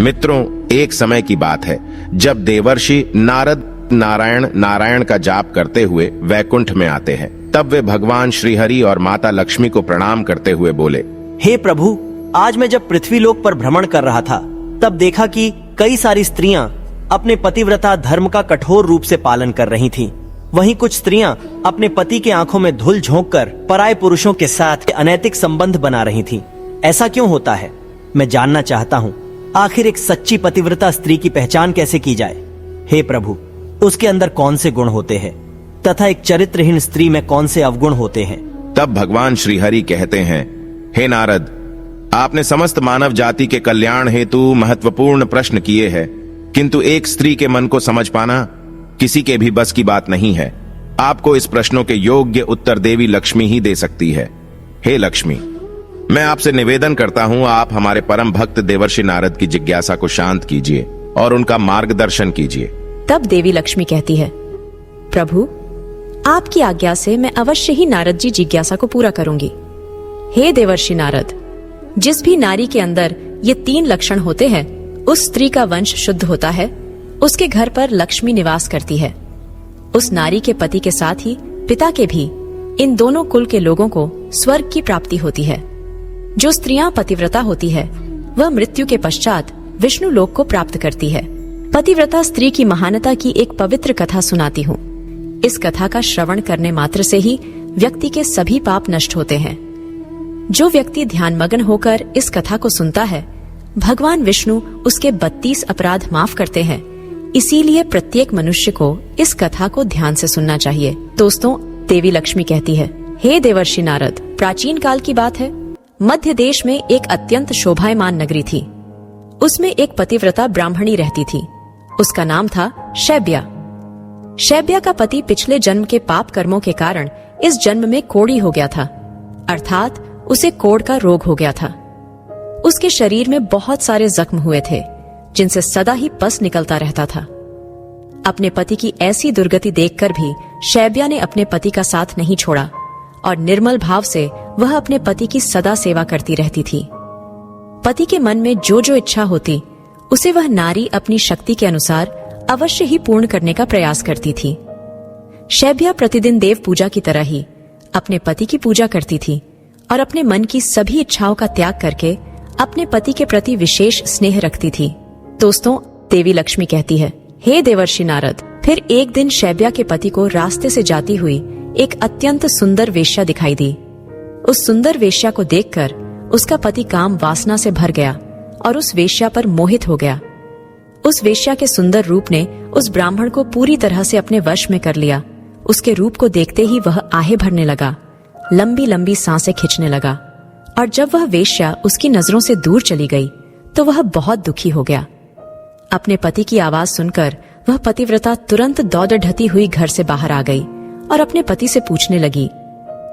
मित्रों, एक समय की बात है जब देवर्षि नारद नारायण नारायण का जाप करते हुए वैकुंठ में आते हैं। तब वे भगवान श्रीहरि और माता लक्ष्मी को प्रणाम करते हुए बोले, हे प्रभु, आज मैं जब पृथ्वी लोक पर भ्रमण कर रहा था तब देखा कि कई सारी स्त्रियां अपने पतिव्रता धर्म का कठोर रूप से पालन कर रही थीं। वहीं कुछ स्त्रियां अपने पति के आंखों में धूल झोंककर पराये पुरुषों के साथ अनैतिक संबंध बना रही थीं। ऐसा क्यों होता है? मैं जानना चाहता हूँ। आखिर एक सच्ची पतिव्रता स्त्री की पहचान कैसे की जाए? हे प्रभु, उसके अंदर कौन से गुण होते हैं तथा एक चरित्रहीन स्त्री में कौन से अवगुण होते हैं? तब भगवान श्रीहरि कहते हैं, हे नारद, आपने समस्त मानव जाति के कल्याण हेतु महत्वपूर्ण प्रश्न किए हैं, किंतु एक स्त्री के मन को समझ पाना किसी के भी बस की बात नहीं है। आपको इस प्रश्नों के योग्य उत्तर देवी लक्ष्मी ही दे सकती है। हे लक्ष्मी, मैं आपसे निवेदन करता हूँ, आप हमारे परम भक्त देवर्षि नारद की जिज्ञासा को शांत कीजिए और उनका मार्गदर्शन कीजिए। तब देवी लक्ष्मी कहती है, प्रभु, आपकी आज्ञा से मैं अवश्य ही नारद जी जिज्ञासा को पूरा करूंगी। हे देवर्षि नारद, जिस भी नारी के अंदर ये 3 लक्षण होते हैं, उस स्त्री का वंश शुद्ध होता है, उसके घर पर लक्ष्मी निवास करती है। उस नारी के पति के साथ ही पिता के भी, इन दोनों कुल के लोगों को स्वर्ग की प्राप्ति होती है। जो स्त्रियां पतिव्रता होती है, वह मृत्यु के पश्चात विष्णु लोक को प्राप्त करती है। पतिव्रता स्त्री की महानता की एक पवित्र कथा सुनाती हूँ। इस कथा का श्रवण करने मात्र से ही व्यक्ति के सभी पाप नष्ट होते हैं। जो व्यक्ति ध्यानमग्न होकर इस कथा को सुनता है, भगवान विष्णु उसके 32 अपराध माफ करते हैं। इसीलिए प्रत्येक मनुष्य को इस कथा को ध्यान से सुनना चाहिए। दोस्तों, देवी लक्ष्मी कहती है, हे देवर्षि नारद, प्राचीन काल की बात है। मध्य देश में एक अत्यंत शोभायमान नगरी थी। उसमें एक पतिव्रता ब्राह्मणी रहती थी। उसका नाम था शैब्या। शैब्या का पति पिछले जन्म के पाप कर्मों के कारण इस जन्म में कोढ़ी हो गया था, अर्थात उसे कोढ़ का रोग हो गया था। उसके शरीर में बहुत सारे जख्म हुए थे, जिनसे सदा ही पस निकलता रहता था। अपने पति की ऐसी दुर्गति देखकर भी शैब्या ने अपने पति का साथ नहीं छोड़ा और निर्मल भाव से वह अपने पति की सदा सेवा करती रहती थी। पति के मन में जो जो इच्छा होती, उसे वह नारी अपनी शक्ति के अनुसार अवश्य ही पूर्ण करने का प्रयास करती थी। शैब्या प्रतिदिन देव पूजा की तरह ही अपने पति की पूजा करती थी और अपने मन की सभी इच्छाओं का त्याग करके अपने पति के प्रति विशेष स्नेह रखती थी। दोस्तों, देवी लक्ष्मी कहती है, हे देवर्षि नारद, फिर एक दिन शैब्या के पति को रास्ते से जाती हुई एक अत्यंत सुंदर वेश्या दिखाई दी। उस सुंदर वेश्या को देखकर उसका पति काम वासना से भर गया और उस वेश्या पर मोहित हो गया। उस वेश्या के सुंदर रूप ने उस ब्राह्मण को पूरी तरह से अपने वश में कर लिया। उसके रूप को देखते ही वह आहें भरने लगा, लंबी लंबी सांसें खींचने लगा और जब वह वेश्या उसकी नजरों से दूर चली गई तो वह बहुत दुखी हो गया। अपने पति की आवाज सुनकर वह पतिव्रता तुरंत दौड़ ढती हुई घर से बाहर आ गई और अपने पति से पूछने लगी,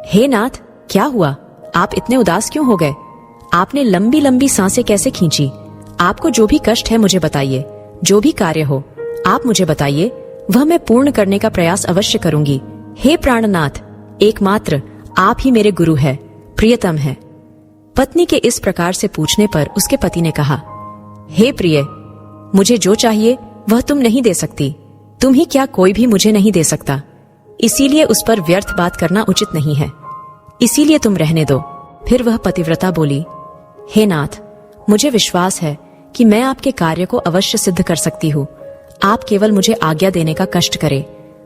हे नाथ, क्या हुआ? आप इतने उदास क्यों हो गए? आपने लंबी लंबी सांसें कैसे खींची? आपको जो भी कष्ट है मुझे बताइए। जो भी कार्य हो आप मुझे बताइए, वह मैं पूर्ण करने का प्रयास अवश्य करूंगी। हे प्राणनाथ, एकमात्र आप ही मेरे गुरु है, प्रियतम है। पत्नी के इस प्रकार से पूछने पर उसके पति ने कहा, हे प्रिय, मुझे जो चाहिए वह तुम नहीं दे सकती। तुम ही क्या, कोई भी मुझे नहीं दे सकता। इसीलिए उस पर व्यर्थ बात करना उचित नहीं है। इसीलिए तुम रहने दो। फिर वह पतिव्रता बोली, हे नाथ, मुझे विश्वास है कि मैं आपके कार्य को अवश्य सिद्ध कर सकती हूँ। आप केवल मुझे आज्ञा देने का कष्ट करें।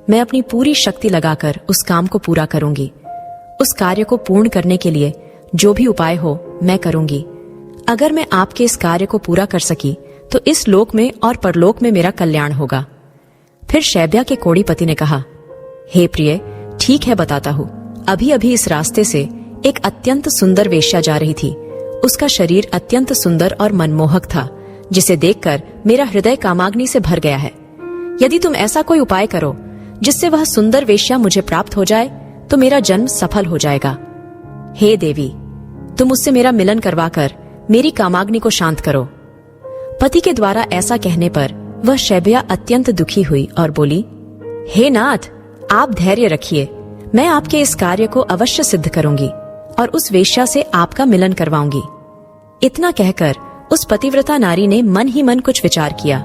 मैं अपनी पूरी शक्ति लगाकर उस काम को पूरा करूंगी। उस कार्य को पूर्ण करने के लिए जो भी उपाय हो मैं करूंगी। अगर मैं आपके इस कार्य को पूरा कर सकी तो इस लोक में और परलोक में मेरा कल्याण होगा। फिर शैब्या के कोढ़ी पति ने कहा, हे प्रिय, ठीक है, बताता हूँ। अभी अभी इस रास्ते से एक अत्यंत सुंदर वेश्या जा रही थी। उसका शरीर अत्यंत सुंदर और मनमोहक था, जिसे देखकर मेरा हृदय कामाग्नि से भर गया है। यदि तुम ऐसा कोई उपाय करो जिससे वह सुंदर वेश्या मुझे प्राप्त हो जाए तो मेरा जन्म सफल हो जाएगा। हे देवी, तुम उससे मेरा मिलन करवाकर मेरी कामाग्नि को शांत करो। पति के द्वारा ऐसा कहने पर वह शैब्या अत्यंत दुखी हुई और बोली, हे नाथ, आप धैर्य रखिए। मैं आपके इस कार्य को अवश्य सिद्ध करूंगी और उस वेश्या से आपका मिलन करवाऊंगी। इतना कहकर उस पतिव्रता नारी ने मन ही मन कुछ विचार किया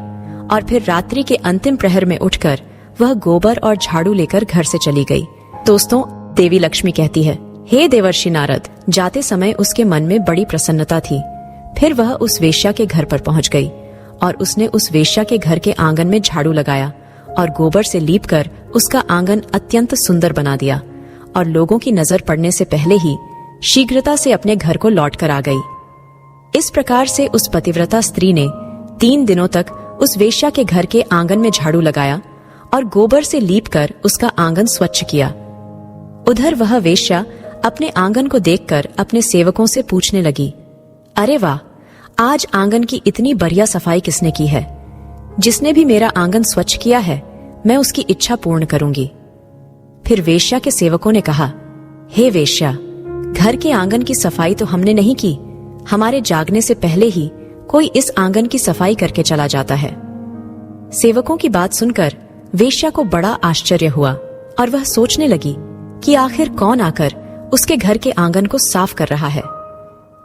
और फिर रात्रि के अंतिम प्रहर में उठकर वह गोबर और झाड़ू लेकर घर से चली गई। दोस्तों, देवी लक्ष्मी कहती है, हे देवर्षि नारद। जाते समय उसके मन में बड़ी प्रसन्नता थी। फिर वह उस वेश्या के घर पर पहुंच गई और उसने उस वेश्या के घर के आंगन में झाड़ू लगाया और गोबर से लीपकर उसका आंगन अत्यंत सुंदर बना दिया और लोगों की नजर पड़ने से पहले ही शीघ्रता से अपने घर को लौटकर आ गई। इस प्रकार से उस पतिव्रता स्त्री ने 3 दिनों तक उस वेश्या के घर के आंगन में झाड़ू लगाया और गोबर से लीपकर उसका आंगन स्वच्छ किया। उधर वह वेश्या अपने आंगन को देखकर अपने सेवकों से पूछने लगी, अरे वाह, आज आंगन की इतनी बढ़िया सफाई किसने की है? जिसने भी मेरा आंगन स्वच्छ किया है, मैं उसकी इच्छा पूर्ण करूंगी। फिर वेश्या के सेवकों ने कहा, हे वेश्या, घर के आंगन की सफाई तो हमने नहीं की। हमारे जागने से पहले ही कोई इस आंगन की सफाई करके चला जाता है। सेवकों की बात सुनकर वेश्या को बड़ा आश्चर्य हुआ और वह सोचने लगी कि आखिर कौन आकर उसके घर के आंगन को साफ कर रहा है।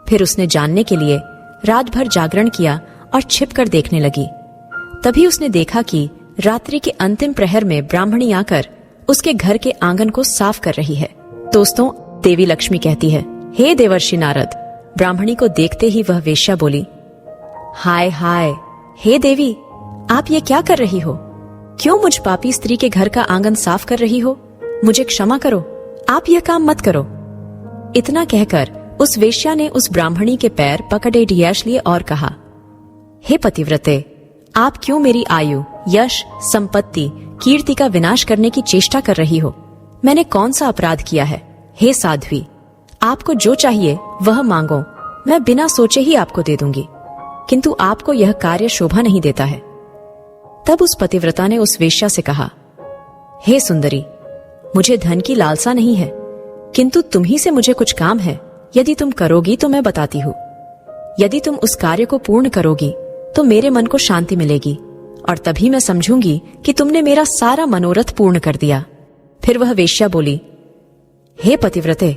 फिर उसने जानने के लिए रात भर जागरण किया और छिपकर देखने लगी। तभी उसने देखा कि रात्रि के अंतिम प्रहर में ब्राह्मणी आकर उसके घर के आंगन को साफ कर रही है। दोस्तों, देवी लक्ष्मी कहती है, हे देवर्षि नारद। ब्राह्मणी को देखते ही वह वेश्या बोली, हाय हाय, हे देवी, आप ये क्या कर रही हो? क्यों मुझ पापी स्त्री के घर का आंगन साफ कर रही हो? मुझे क्षमा करो, आप यह काम मत करो। इतना कहकर उस वेश्या ने उस ब्राह्मणी के पैर पकड़े डीएश लिए और कहा, हे पतिव्रते, आप क्यों मेरी आयु, यश, संपत्ति, कीर्ति का विनाश करने की चेष्टा कर रही हो? मैंने कौन सा अपराध किया है? हे साध्वी, आपको जो चाहिए वह मांगो, मैं बिना सोचे ही आपको दे दूंगी, किंतु आपको यह कार्य शोभा नहीं देता है। तब उस पतिव्रता ने उस वेश्या से कहा, हे सुंदरी, मुझे धन की लालसा नहीं है, किंतु तुम ही से मुझे कुछ काम है। यदि तुम करोगी तो मैं बताती हूँ। यदि तुम उस कार्य को पूर्ण करोगी तो मेरे मन को शांति मिलेगी और तभी मैं समझूंगी कि तुमने मेरा सारा मनोरथ पूर्ण कर दिया। फिर वह वेश्या बोली, हे पतिव्रते,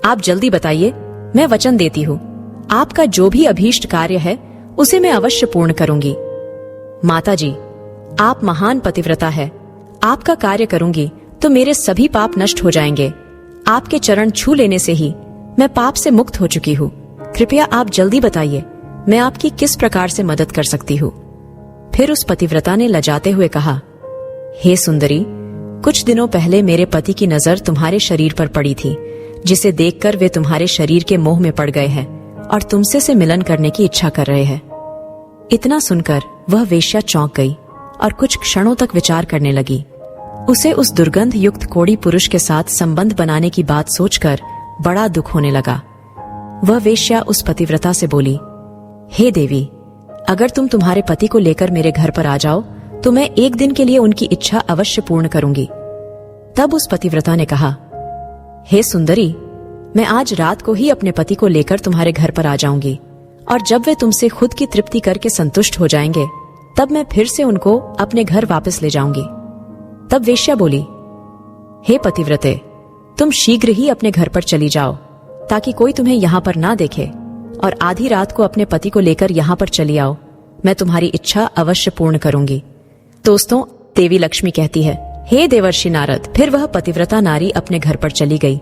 आप जल्दी बताइए, मैं वचन देती हूँ, आपका जो भी अभीष्ट कार्य है उसे मैं अवश्य पूर्ण करूंगी। माता जी, आप महान पतिव्रता है, आपका कार्य करूंगी तो मेरे सभी पाप नष्ट हो जाएंगे। आपके चरण छू लेने से ही मैं पाप से मुक्त हो चुकी हूँ। कृपया आप जल्दी बताइए, मैं आपकी किस प्रकार से मदद कर सकती हूँ? फिर उस पतिव्रता ने लजाते हुए कहा, हे सुंदरी, कुछ दिनों पहले मेरे पति की नजर तुम्हारे शरीर पर पड़ी थी, जिसे देखकर वे तुम्हारे शरीर के मोह में पड़ गए हैं और तुमसे से मिलन करने की इच्छा कर रहे हैं। इतना सुनकर वह वेश्या चौंक गई और कुछ क्षणों तक विचार करने लगी। उसे उस दुर्गंध युक्त कोढ़ी पुरुष के साथ संबंध बनाने की बात सोचकर बड़ा दुख होने लगा। वह वेश्या उस पतिव्रता से बोली, हे देवी, अगर तुम तुम्हारे पति को लेकर मेरे घर पर आ जाओ तो मैं एक दिन के लिए उनकी इच्छा अवश्य पूर्ण करूंगी। तब उस पतिव्रता ने कहा, हे सुंदरी, मैं आज रात को ही अपने पति को लेकर तुम्हारे घर पर आ जाऊंगी और जब वे तुमसे खुद की तृप्ति करके संतुष्ट हो जाएंगे तब मैं फिर से उनको अपने घर वापस ले जाऊंगी। तब वेश्या बोली, हे पतिव्रते, तुम शीघ्र ही अपने घर पर चली जाओ ताकि कोई तुम्हें यहाँ पर ना देखे और आधी रात को अपने पति को लेकर यहाँ पर चली आओ। मैं तुम्हारी इच्छा अवश्य पूर्ण करूंगी। दोस्तों, देवी लक्ष्मी कहती है, हे देवर्षि नारद। फिर वह पतिव्रता नारी अपने घर पर चली गई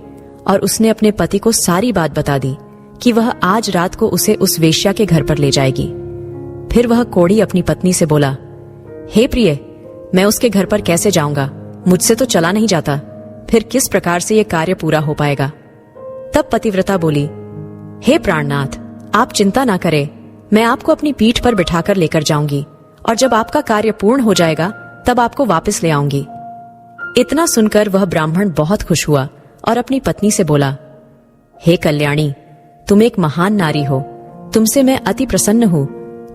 और उसने अपने पति को सारी बात बता दी कि वह आज रात को उसे उस वेश्या के घर पर ले जाएगी। फिर वह कोढ़ी अपनी पत्नी से बोला, हे प्रिय, मैं उसके घर पर कैसे जाऊंगा? मुझसे तो चला नहीं जाता। फिर किस प्रकार से यह कार्य पूरा हो पाएगा? तब पतिव्रता बोली, हे प्राणनाथ, आप चिंता ना करें, मैं आपको अपनी पीठ पर बिठाकर लेकर जाऊंगी और जब आपका कार्य पूर्ण हो जाएगा तब आपको वापस ले आऊंगी। इतना सुनकर वह ब्राह्मण बहुत खुश हुआ और अपनी पत्नी से बोला, हे कल्याणी, तुम एक महान नारी हो, तुमसे मैं अति प्रसन्न हूँ।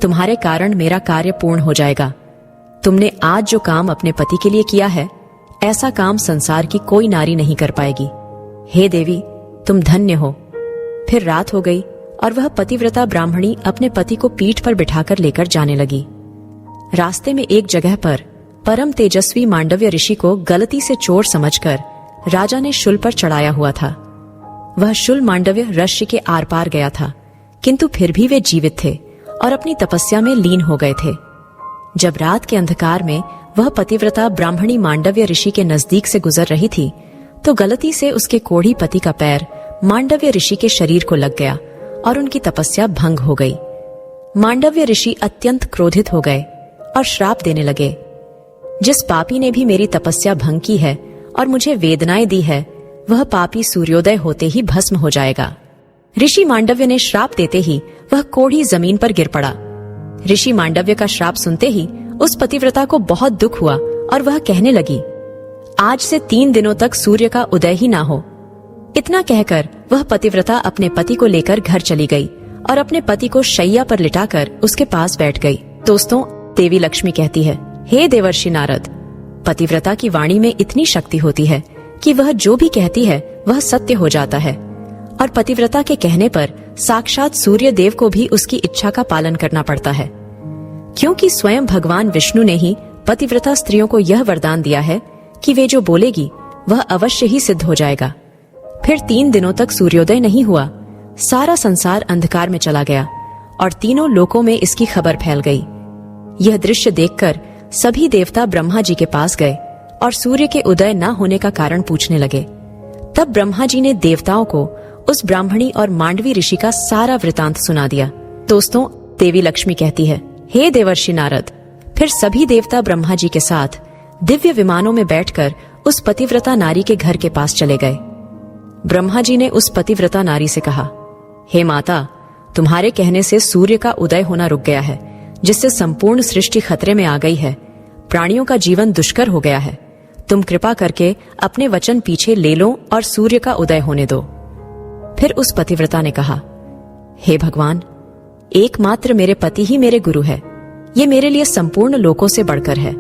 तुम्हारे कारण मेरा कार्य पूर्ण हो जाएगा। तुमने आज जो काम अपने पति के लिए किया है, ऐसा काम संसार की कोई नारी नहीं कर पाएगी। हे देवी, तुम धन्य हो। फिर रात हो गई और वह पतिव्रता ब्राह्मणी अपने पति को पीठ पर बिठाकर लेकर जाने लगी। रास्ते में एक जगह पर परम तेजस्वी मांडव्य ऋषि को गलती से चोर समझकर राजा ने शूल पर चढ़ाया हुआ था। वह शूल मांडव्य ऋषि के आर पार गया था, किंतु फिर भी वे जीवित थे और अपनी तपस्या में लीन हो गए थे। जब रात के अंधकार में वह पतिव्रता ब्राह्मणी मांडव्य ऋषि के नजदीक से गुजर रही थी तो गलती से उसके कोढ़ी पति का पैर मांडव्य ऋषि के शरीर को लग गया और उनकी तपस्या भंग हो गई। मांडव्य ऋषि अत्यंत क्रोधित हो गए और श्राप देने लगे, जिस पापी ने भी मेरी तपस्या भंग की है और मुझे वेदनाएं दी है वह पापी सूर्योदय होते ही भस्म हो जाएगा। ऋषि मांडव्य ने श्राप देते ही वह कोढ़ी जमीन पर गिर पड़ा। ऋषि मांडव्य का श्राप सुनते ही उस पतिव्रता को बहुत दुख हुआ और वह कहने लगी, आज से 3 दिनों तक सूर्य का उदय ही ना हो। इतना कहकर वह पतिव्रता अपने पति को लेकर घर चली गई और अपने पति को शैया पर लिटाकर उसके पास बैठ गई। दोस्तों, देवी लक्ष्मी कहती है, हे देवर्षि नारद, पतिव्रता की वाणी में इतनी शक्ति होती है कि वह जो भी कहती है वह सत्य हो जाता है और पतिव्रता के कहने पर साक्षात सूर्य देव को भी उसकी इच्छा का पालन करना पड़ता है, क्योंकि स्वयं भगवान विष्णु ने ही पतिव्रता स्त्रियों को यह वरदान दिया है कि वे जो बोलेगी वह अवश्य ही सिद्ध हो जाएगा। फिर 3 दिनों तक सूर्योदय नहीं हुआ। सारा संसार अंधकार में चला गया और तीनों लोकों में इसकी खबर फैल गई। यह दृश्य देखकर सभी देवता ब्रह्मा जी के पास गए और सूर्य के उदय न होने का कारण पूछने लगे। तब ब्रह्मा जी ने देवताओं को उस ब्राह्मणी और मांडवी ऋषि का सारा वृतांत सुना दिया। दोस्तों, देवी लक्ष्मी कहती है, हे देवर्षि नारद, फिर सभी देवता ब्रह्मा जी के साथ दिव्य विमानों में बैठकर उस पतिव्रता नारी के घर के पास चले गए। ब्रह्मा जी ने उस पतिव्रता नारी से कहा, हे माता, तुम्हारे कहने से सूर्य का उदय होना रुक गया है, जिससे संपूर्ण सृष्टि खतरे में आ गई है। प्राणियों का जीवन दुष्कर हो गया है। तुम कृपा करके अपने वचन पीछे ले लो और सूर्य का उदय होने दो। फिर उस पतिव्रता ने कहा, हे भगवान, एकमात्र मेरे पति ही मेरे गुरु है। ये मेरे लिए संपूर्ण लोकों से बढ़कर है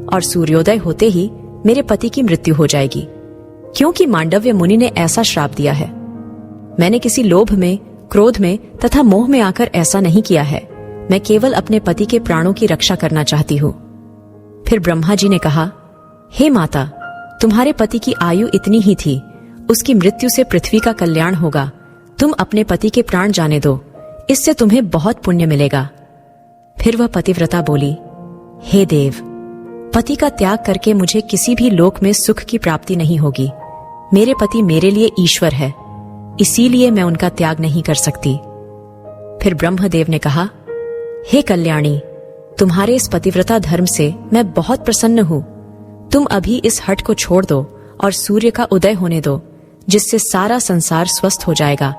और सूर्योदय होते ही मेरे पति की मृत्यु हो जाएगी, क्योंकि मांडव्य मुनि ने ऐसा श्राप दिया है। मैंने किसी लोभ में, क्रोध में तथा मोह में आकर ऐसा नहीं किया है। मैं केवल अपने पति के प्राणों की रक्षा करना चाहती हूँ। फिर ब्रह्मा जी ने कहा, हे माता, तुम्हारे पति की आयु इतनी ही थी, उसकी मृत्यु से पृथ्वी का कल्याण होगा। तुम अपने पति के प्राण जाने दो, इससे तुम्हें बहुत पुण्य मिलेगा। फिर वह पतिव्रता बोली, हे देव, पति का त्याग करके मुझे किसी भी लोक में सुख की प्राप्ति नहीं होगी। मेरे पति मेरे लिए ईश्वर है, इसीलिए मैं उनका त्याग नहीं कर सकती। फिर ब्रह्मदेव ने कहा, हे कल्याणी, तुम्हारे इस पतिव्रता धर्म से मैं बहुत प्रसन्न हूँ। तुम अभी इस हठ को छोड़ दो और सूर्य का उदय होने दो, जिससे सारा संसार स्वस्थ हो जाएगा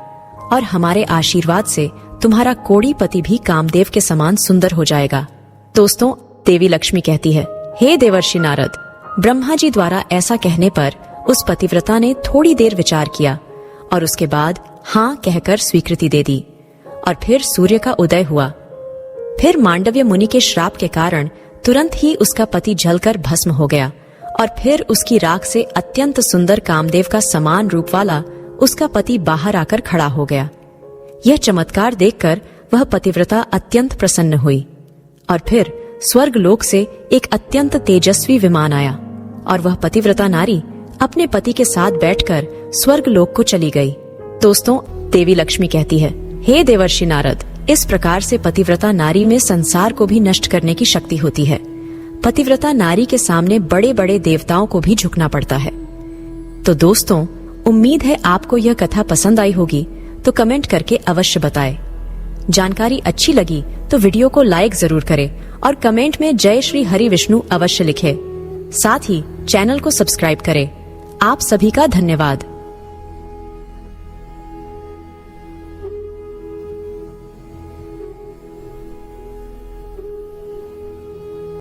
और हमारे आशीर्वाद से तुम्हारा कोढ़ी पति भी कामदेव के समान सुंदर हो जाएगा। दोस्तों, देवी लक्ष्मी कहती है, हे देवर्षि नारद, ब्रह्मा जी द्वारा ऐसा कहने पर उस पतिव्रता ने थोड़ी देर विचार किया और उसके बाद हाँ कहकर स्वीकृति दे दी और फिर सूर्य का उदय हुआ। फिर मांडव्य मुनि के श्राप के कारण तुरंत ही उसका पति जलकर भस्म हो गया और फिर उसकी राख से अत्यंत सुंदर कामदेव का समान रूप वाला उसका पति बाहर आकर खड़ा हो गया। यह चमत्कार देखकर वह पतिव्रता अत्यंत प्रसन्न हुई और फिर स्वर्ग लोक से एक अत्यंत तेजस्वी विमान आया और वह पतिव्रता नारी अपने पति के साथ बैठकर स्वर्ग लोक को चली गई। दोस्तों, देवी लक्ष्मी कहती है, हे देवर्षि नारद, इस प्रकार से पतिव्रता नारी में संसार को भी नष्ट करने की शक्ति होती है। पतिव्रता नारी के सामने बड़े बड़े देवताओं को भी झुकना पड़ता है। तो दोस्तों, उम्मीद है आपको यह कथा पसंद आई होगी, तो कमेंट करके अवश्य बताएं। जानकारी अच्छी लगी तो वीडियो को लाइक जरूर करें और कमेंट में जय श्री हरि विष्णु अवश्य लिखें। साथ ही चैनल को सब्सक्राइब करें। आप सभी का धन्यवाद।